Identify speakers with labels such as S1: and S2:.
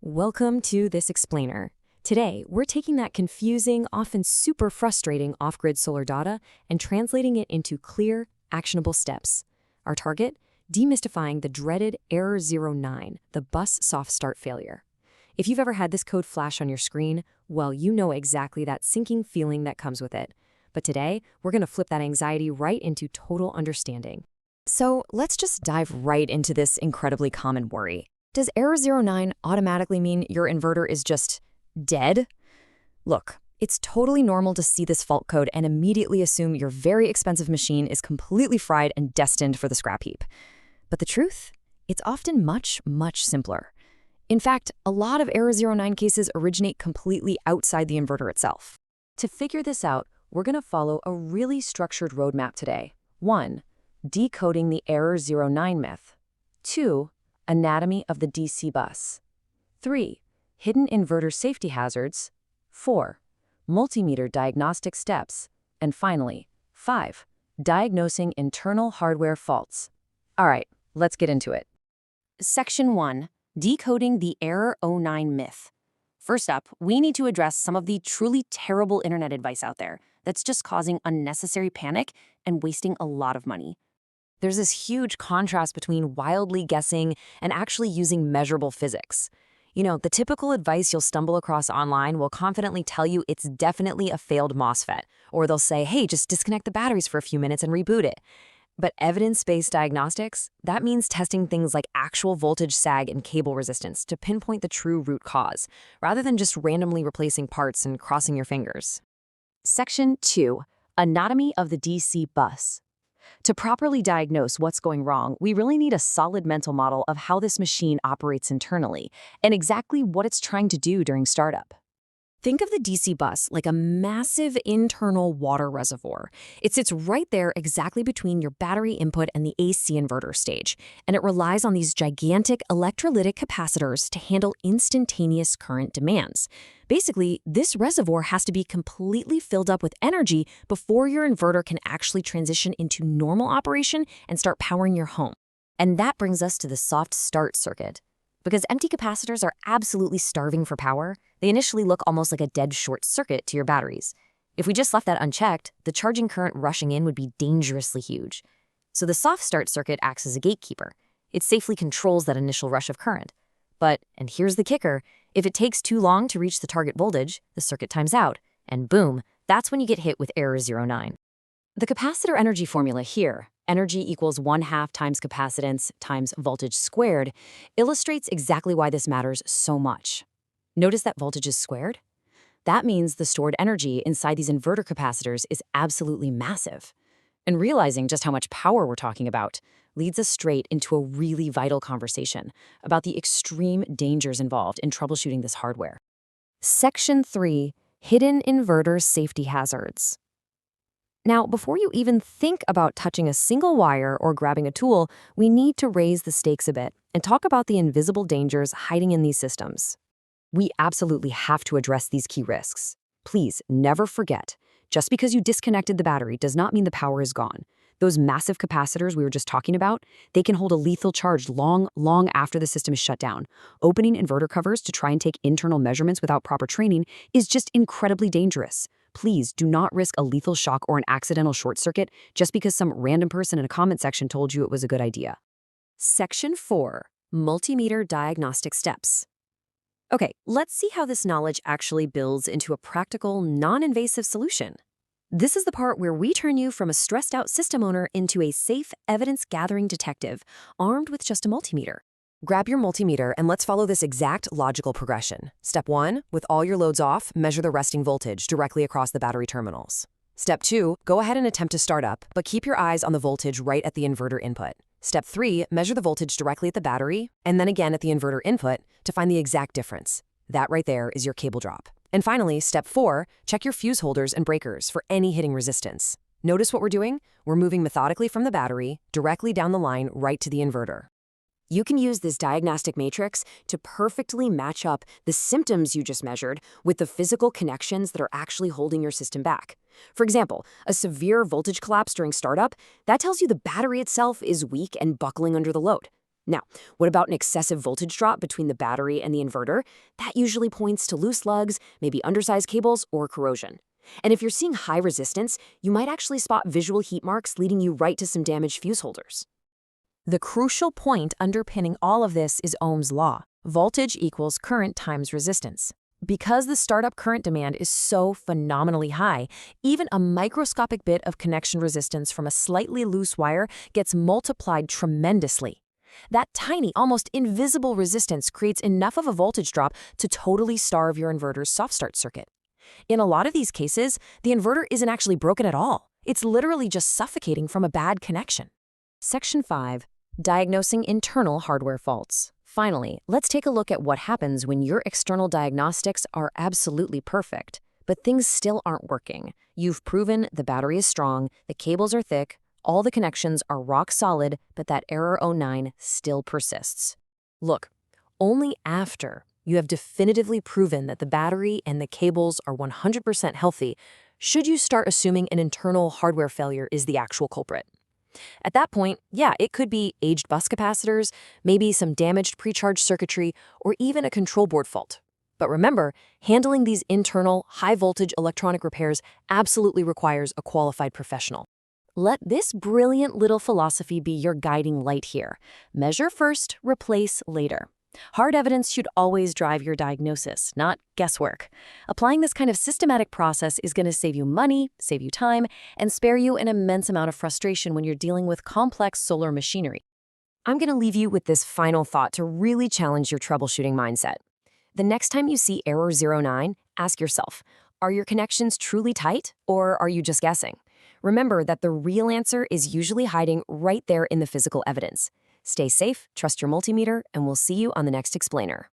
S1: Welcome to this explainer. Today, we're taking that confusing, often super frustrating off-grid solar data and translating it into clear, actionable steps. Our target? Demystifying the dreaded error 09, the bus soft start failure. If you've ever had this code flash on your screen, well, you know exactly that sinking feeling that comes with it. But today, we're going to flip that anxiety right into total understanding. So let's just dive right into this incredibly common worry. Does error 09 automatically mean your inverter is just dead? Look, it's totally normal to see this fault code and immediately assume your very expensive machine is completely fried and destined for the scrap heap. But the truth? It's often much, much simpler. In fact, a lot of error 09 cases originate completely outside the inverter itself. To figure this out, we're going to follow a really structured roadmap today. 1. Decoding the error 09 myth. 2. Anatomy of the DC bus. 3. Hidden inverter safety hazards. 4. Multimeter diagnostic steps. And finally, 5. Diagnosing internal hardware faults. All right, let's get into it. Section 1. Decoding the error 09 myth. First up, we need to address some of the truly terrible internet advice out there that's just causing unnecessary panic and wasting a lot of money. There's this huge contrast between wildly guessing and actually using measurable physics. You know, the typical advice you'll stumble across online will confidently tell you it's definitely a failed MOSFET, or they'll say, hey, just disconnect the batteries for a few minutes and reboot it. But evidence-based diagnostics, that means testing things like actual voltage sag and cable resistance to pinpoint the true root cause, rather than just randomly replacing parts and crossing your fingers. Section 2. Anatomy of the DC bus. To properly diagnose what's going wrong, we really need a solid mental model of how this machine operates internally and exactly what it's trying to do during startup. Think of the DC bus like a massive internal water reservoir. It sits right there exactly between your battery input and the AC inverter stage, and it relies on these gigantic electrolytic capacitors to handle instantaneous current demands. Basically, this reservoir has to be completely filled up with energy before your inverter can actually transition into normal operation and start powering your home. And that brings us to the soft start circuit. Because empty capacitors are absolutely starving for power, they initially look almost like a dead short circuit to your batteries. If we just left that unchecked, the charging current rushing in would be dangerously huge. So the soft start circuit acts as a gatekeeper. It safely controls that initial rush of current. But, and here's the kicker, if it takes too long to reach the target voltage, the circuit times out, and boom, that's when you get hit with error 09. The capacitor energy formula here, energy equals 1/2 times capacitance times voltage squared, illustrates exactly why this matters so much. Notice that voltage is squared? That means the stored energy inside these inverter capacitors is absolutely massive. And realizing just how much power we're talking about leads us straight into a really vital conversation about the extreme dangers involved in troubleshooting this hardware. Section 3. Hidden inverter safety hazards. Now, before you even think about touching a single wire or grabbing a tool, we need to raise the stakes a bit and talk about the invisible dangers hiding in these systems. We absolutely have to address these key risks. Please never forget, just because you disconnected the battery does not mean the power is gone. Those massive capacitors we were just talking about, they can hold a lethal charge long after the system is shut down. Opening inverter covers to try and take internal measurements without proper training is just incredibly dangerous. Please do not risk a lethal shock or an accidental short circuit just because some random person in a comment section told you it was a good idea. Section 4. Multimeter diagnostic steps. Okay, let's see how this knowledge actually builds into a practical, non-invasive solution. This is the part where we turn you from a stressed-out system owner into a safe, evidence-gathering detective, armed with just a multimeter. Grab your multimeter and let's follow this exact logical progression. Step 1, with all your loads off, measure the resting voltage directly across the battery terminals. Step 2, go ahead and attempt to start up, but keep your eyes on the voltage right at the inverter input. Step 3, measure the voltage directly at the battery, and then again at the inverter input to find the exact difference. That right there is your cable drop. And finally, step 4, check your fuse holders and breakers for any hitting resistance. Notice what we're doing? We're moving methodically from the battery, directly down the line right to the inverter. You can use this diagnostic matrix to perfectly match up the symptoms you just measured with the physical connections that are actually holding your system back. For example, a severe voltage collapse during startup, that tells you the battery itself is weak and buckling under the load. Now, what about an excessive voltage drop between the battery and the inverter? That usually points to loose lugs, maybe undersized cables, or corrosion. And if you're seeing high resistance, you might actually spot visual heat marks leading you right to some damaged fuse holders. The crucial point underpinning all of this is Ohm's law. Voltage equals current times resistance. Because the startup current demand is so phenomenally high, even a microscopic bit of connection resistance from a slightly loose wire gets multiplied tremendously. That tiny, almost invisible resistance creates enough of a voltage drop to totally starve your inverter's soft start circuit. In a lot of these cases, the inverter isn't actually broken at all. It's literally just suffocating from a bad connection. Section 5. Diagnosing internal hardware faults. Finally, let's take a look at what happens when your external diagnostics are absolutely perfect, but things still aren't working. You've proven the battery is strong, the cables are thick, all the connections are rock solid, but that error 09 still persists. Look, only after you have definitively proven that the battery and the cables are 100% healthy should you start assuming an internal hardware failure is the actual culprit. At that point, yeah, it could be aged bus capacitors, maybe some damaged pre-charged circuitry, or even a control board fault. But remember, handling these internal, high-voltage electronic repairs absolutely requires a qualified professional. Let this brilliant little philosophy be your guiding light here. Measure first, replace later. Hard evidence should always drive your diagnosis, not guesswork. Applying this kind of systematic process is going to save you money, save you time, and spare you an immense amount of frustration when you're dealing with complex solar machinery. I'm going to leave you with this final thought to really challenge your troubleshooting mindset. The next time you see error 09, ask yourself, are your connections truly tight, or are you just guessing? Remember that the real answer is usually hiding right there in the physical evidence. Stay safe, trust your multimeter, and we'll see you on the next explainer.